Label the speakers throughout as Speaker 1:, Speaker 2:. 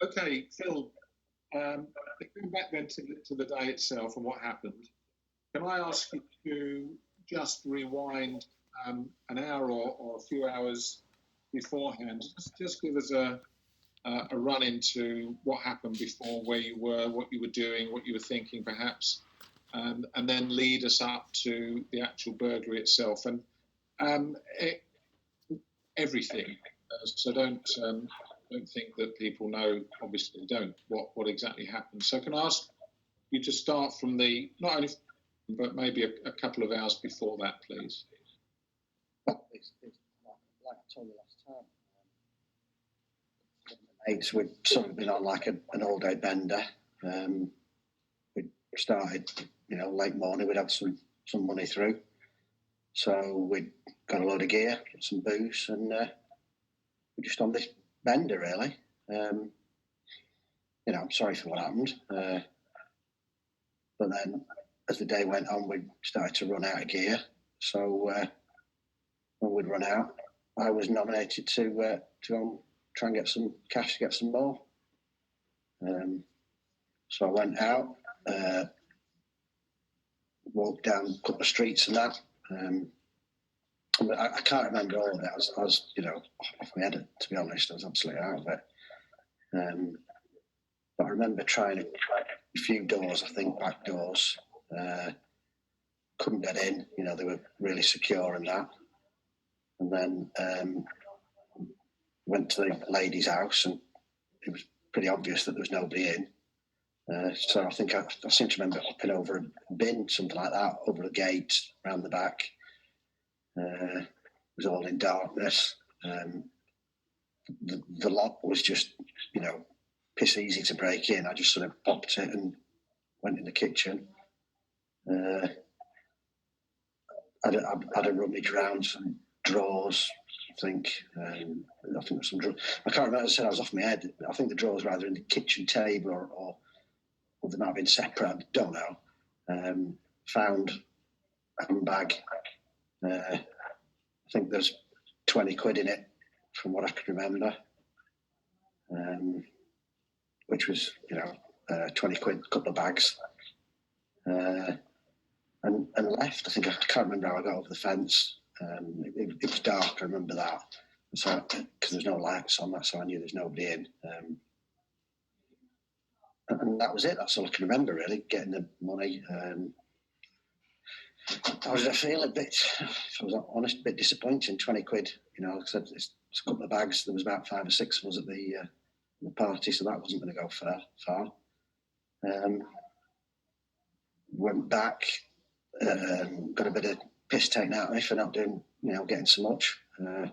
Speaker 1: Okay, Phil, going back then to the day itself and what happened, can I ask you to just rewind an hour or a few hours beforehand? Just give us a run into what happened before, where you were, what you were doing, what you were thinking, perhaps, and then lead us up to the actual burglary itself and um, it, everything. So don't think that people know. Obviously, don't what exactly happened. So can I ask you to start from the not only, but maybe a couple of hours before that, please.
Speaker 2: It's like I told you last time. Mates, we'd sort of been on like an all-day bender. We started, late morning. We'd have some money through, so we'd got a load of gear, some booze, and we're just on this bender really. I'm sorry for what happened, but then as the day went on, we started to run out of gear. So when we'd run out, I was nominated to go try and get some cash to get some more. So I went out, walked down a couple of streets and that. I can't remember all of it. I was off my head, to be honest. I was absolutely out of it. But I remember trying a few doors, I think, back doors. Couldn't get in. They were really secure and that. And then went to the lady's house, and it was pretty obvious that there was nobody in. So I think I seem to remember hopping over a bin, something like that, over a gate round the back. It was all in darkness. The lock was just, piss easy to break in. I just sort of popped it and went in the kitchen. I had a rummage around some drawers. I think some drawers. I can't remember. I said I was off my head. I think the drawers were either in the kitchen table or they might have been separate. I don't know. Found a handbag. I think there's 20 quid in it, from what I can remember. Which was, 20 quid, a couple of bags. And left. I think I can't remember how I got over the fence. It was dark, I remember that. So, because there's no lights on that, so I knew there's nobody in. And that was it. That's all I can remember, really, getting the money. I feel a bit, if I was honest, a bit disappointing. 20 quid, because it's a couple of bags. There was about 5 or 6 of us at the party, so that wasn't going to go far. Went back, got a bit of piss taken out of me for not doing, getting so much. And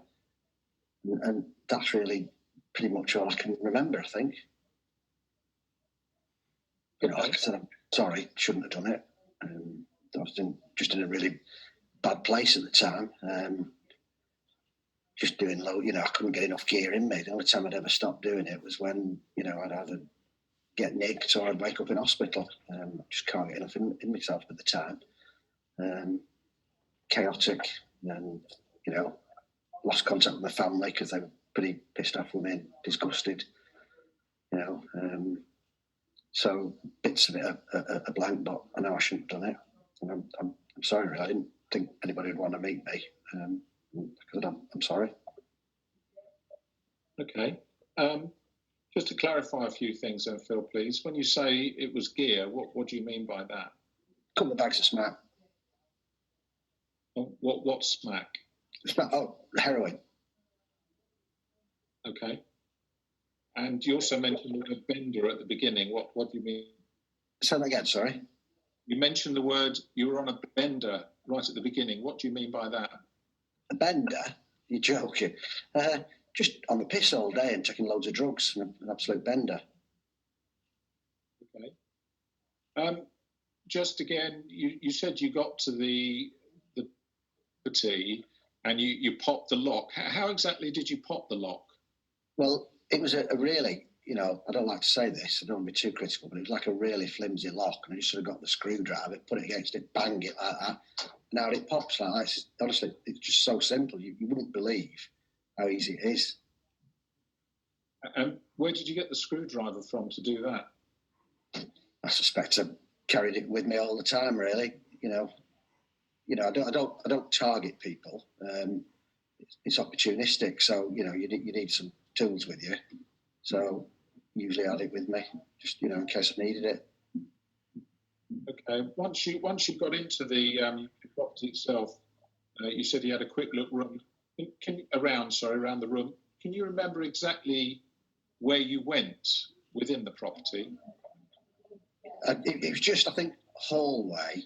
Speaker 2: that's really pretty much all I can remember, I think. Like I said, I'm sorry, shouldn't have done it. I was just in a really bad place at the time. Just doing low, I couldn't get enough gear in me. The only time I'd ever stopped doing it was when, I'd either get nicked or I'd wake up in hospital. I just can't get enough in myself at the time. Chaotic, and, lost contact with my family because they were pretty pissed off with me and disgusted. So bits of it are blank, but I know I shouldn't have done it. And I'm sorry, really. I didn't think anybody would want to meet me. Because I'm sorry.
Speaker 1: Okay. Just to clarify a few things then, Phil, please. When you say it was gear, what do you mean by that?
Speaker 2: A couple of bags of smack.
Speaker 1: What smack?
Speaker 2: Smack, heroin.
Speaker 1: Okay. And you also mentioned the word bender at the beginning. What do you mean?
Speaker 2: Say that again, sorry.
Speaker 1: You mentioned the word, you were on a bender right at the beginning. What do you mean by that?
Speaker 2: A bender? You're joking. Just on the piss all day and taking loads of drugs, an absolute bender.
Speaker 1: Okay. Just again, you said you got to the tea and you popped the lock. How exactly did you pop the lock?
Speaker 2: Well, it was a really, I don't like to say this, I don't want to be too critical, but it was like a really flimsy lock, and I just sort of got the screwdriver, put it against it, bang it like that. Now it pops like that. Honestly, it's just so simple. You wouldn't believe how easy it is.
Speaker 1: And where did you get the screwdriver from to do that?
Speaker 2: I suspect I carried it with me all the time. Really, I don't target people. It's opportunistic, so you need some tools with you. So usually I had it with me, just in case I needed it.
Speaker 1: Okay. Once you got into the property itself, you said you had a quick look around the room. Can you remember exactly where you went within the property?
Speaker 2: It was just, I think, hallway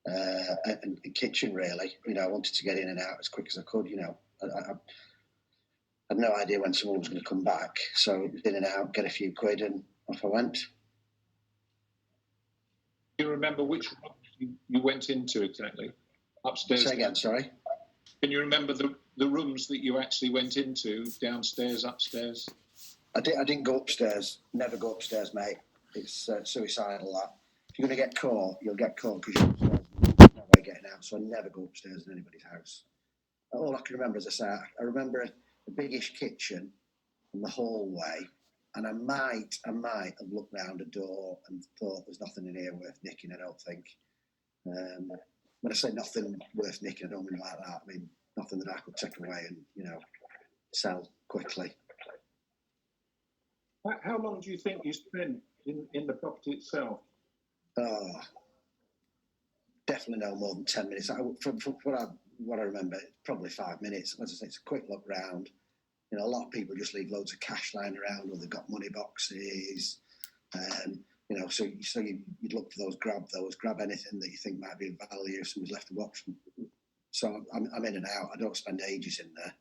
Speaker 2: and kitchen, really. I wanted to get in and out as quick as I could. I had no idea when someone was going to come back, so it was in and out, get a few quid, and off I went.
Speaker 1: Do you remember which room you went into exactly? Upstairs?
Speaker 2: Say again, sorry?
Speaker 1: Can you remember the rooms that you actually went into, downstairs, upstairs?
Speaker 2: I didn't go upstairs. Never go upstairs, mate. It's suicidal, that. If you're going to get caught, you'll get caught because you're upstairs. There's no way getting out, so I never go upstairs in anybody's house. All I can remember, as I say, I remember a biggish kitchen in the hallway, and I might have looked round a door and thought there's nothing in here worth nicking, I don't think. When I say nothing worth nicking, I don't mean like that. I mean nothing that I could take away and, sell quickly.
Speaker 1: How long do you think you spent in the property itself?
Speaker 2: Oh, definitely no more than 10 minutes. From what I remember, probably 5 minutes. As I say, it's a quick look round. A lot of people just leave loads of cash lying around, or they've got money boxes. So you'd look for those, grab anything that you think might be of value if somebody's left a box. So I'm in and out. I don't spend ages in there.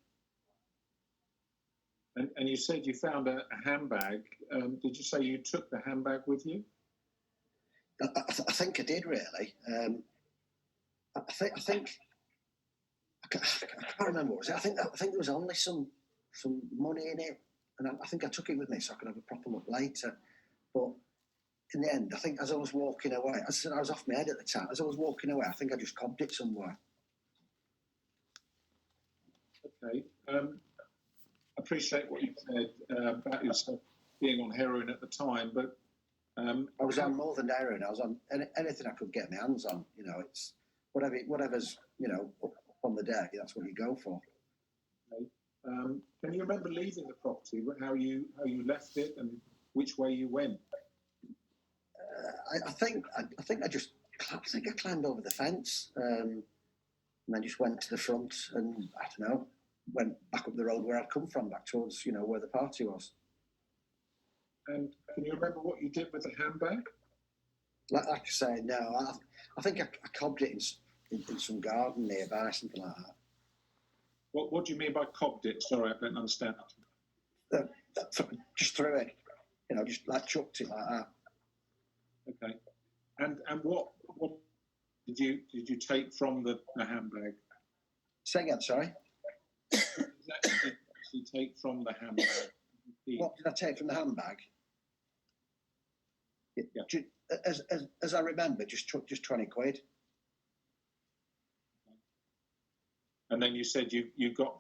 Speaker 1: And you said you found a handbag. Did you say you took the handbag with you?
Speaker 2: I think I did, really. I think I can't remember what was it. I think there was only some money in it, and I think I took it with me so I could have a proper look later. But in the end, I think as I was walking away, as I said, I was off my head at the time. As I was walking away, I think I just cobbed it somewhere.
Speaker 1: Okay. I appreciate what you said about yourself being on heroin at the time, but
Speaker 2: I was on more than heroin. I was on anything I could get my hands on. It's whatever's up on the deck. That's what you go for.
Speaker 1: Okay. Can you remember leaving the property? How you left it and which way you went?
Speaker 2: I think I climbed over the fence and then just went to the front and I don't know, went back up the road where I'd come from, back towards where the party was.
Speaker 1: And can you remember what you did with the handbag?
Speaker 2: Like I say, no. I think I cobbed it in some garden nearby, something like that.
Speaker 1: What do you mean by cobbed it? Sorry, I don't understand.
Speaker 2: Just threw it, just like chucked it like that.
Speaker 1: Okay. And what did you take from the handbag?
Speaker 2: Say again, sorry.
Speaker 1: What did you take from the handbag?
Speaker 2: What did I take from the handbag?
Speaker 1: Yeah.
Speaker 2: As I remember, just 20 quid.
Speaker 1: And then you said you got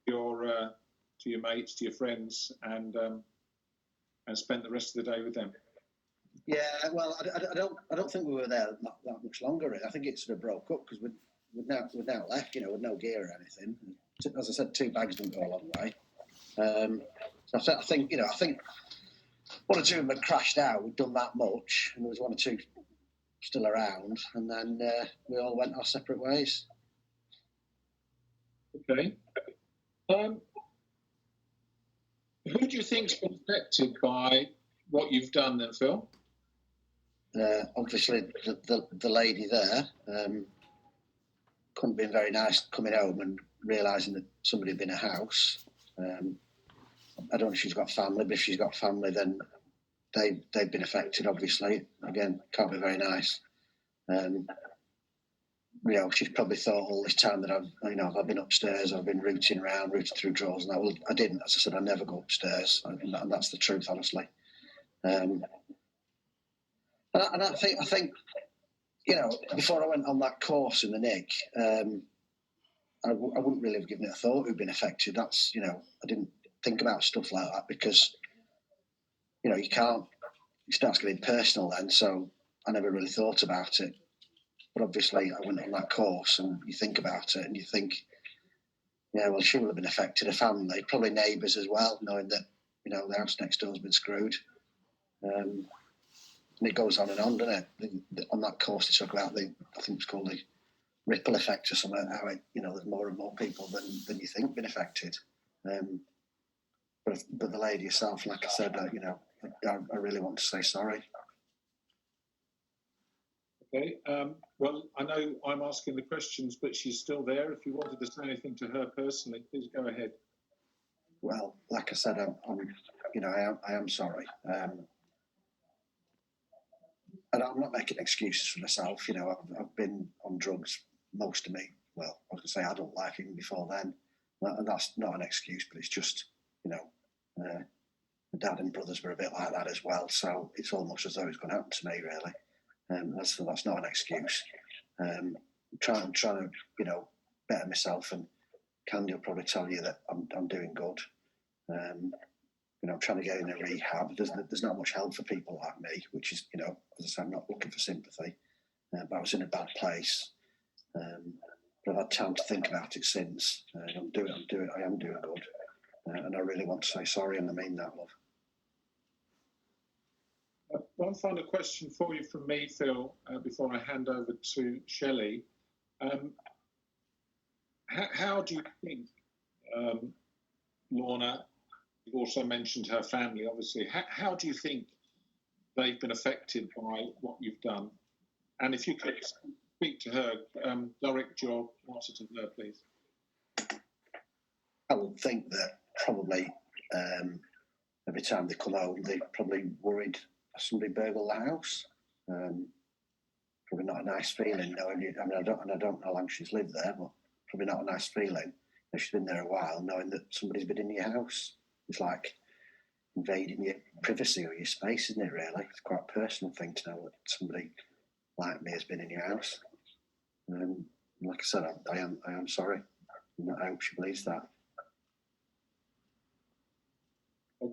Speaker 1: to your mates, to your friends, and spent the rest of the day with them.
Speaker 2: Yeah, well, I don't think we were there that much longer. Really. I think it sort of broke up because we'd now left, with no gear or anything. As I said, 2 bags didn't go a long way. So I think one or two of them had crashed out. We'd done that much, and there was 1 or 2 still around, and then we all went our separate ways.
Speaker 1: Okay. Who do you think's been affected by what you've done then, Phil?
Speaker 2: Obviously, the lady there couldn't have been very nice coming home and realising that somebody had been in a house. I don't know if she's got family, but if she's got family, then they've been affected, obviously. Again, can't be very nice. She's probably thought all this time that I've been upstairs, I've been rooting through drawers, and that. Well, I didn't. As I said, I never go upstairs, and that's the truth, honestly. And I think, before I went on that course in the Nick, I wouldn't really have given it a thought who'd been affected. That's, I didn't think about stuff like that because you know, you can't. It starts getting personal then. So I never really thought about it. But obviously, I went on that course, and you think about it, and you think, yeah, well, she will have been affected. Her family, probably neighbours as well, knowing that, you know, the house next door's been screwed. And it goes on and on, doesn't it? On that course, they talk about I think it's called the ripple effect or something. How it, you know, there's more and more people than you think been affected. But the lady herself, like I said, you know, I really want to say sorry.
Speaker 1: Okay. Well, I know I'm asking the questions, but she's still there. If you wanted to say anything to her personally, please go ahead.
Speaker 2: Well, like I said, I'm you know, I am sorry. And I'm not making excuses for myself. You know, I've been on drugs most of me. Well, I was going to say adult life even before then. And that's not an excuse, but it's just, you know, my dad and brothers were a bit like that as well. So it's almost as though it's going to happen to me, really. That's not an excuse. Trying to, you know, better myself, and Candy will probably tell you that I'm doing good. You know, I'm trying to get in a rehab. There's not much help for people like me, which is, you know, as I say, I'm not looking for sympathy, but I was in a bad place. But I've had time to think about it since. I am doing good, and I really want to say sorry, and I mean that, love.
Speaker 1: One final question for you from me, Phil, before I hand over to Shelley. How do you think, Lorna, you've also mentioned her family, obviously, how do you think they've been affected by what you've done? And if you could speak to her, direct your answer to her, please.
Speaker 2: I would think that probably every time they come home, they're probably worried somebody burgled the house. Probably not a nice feeling knowing you. I mean, I don't know how long she's lived there, but probably not a nice feeling if she's been there a while, knowing that somebody's been in your house. It's like invading your privacy or your space, isn't it? Really, it's quite a personal thing to know that somebody like me has been in your house. Like I said, I am sorry. I hope she believes that.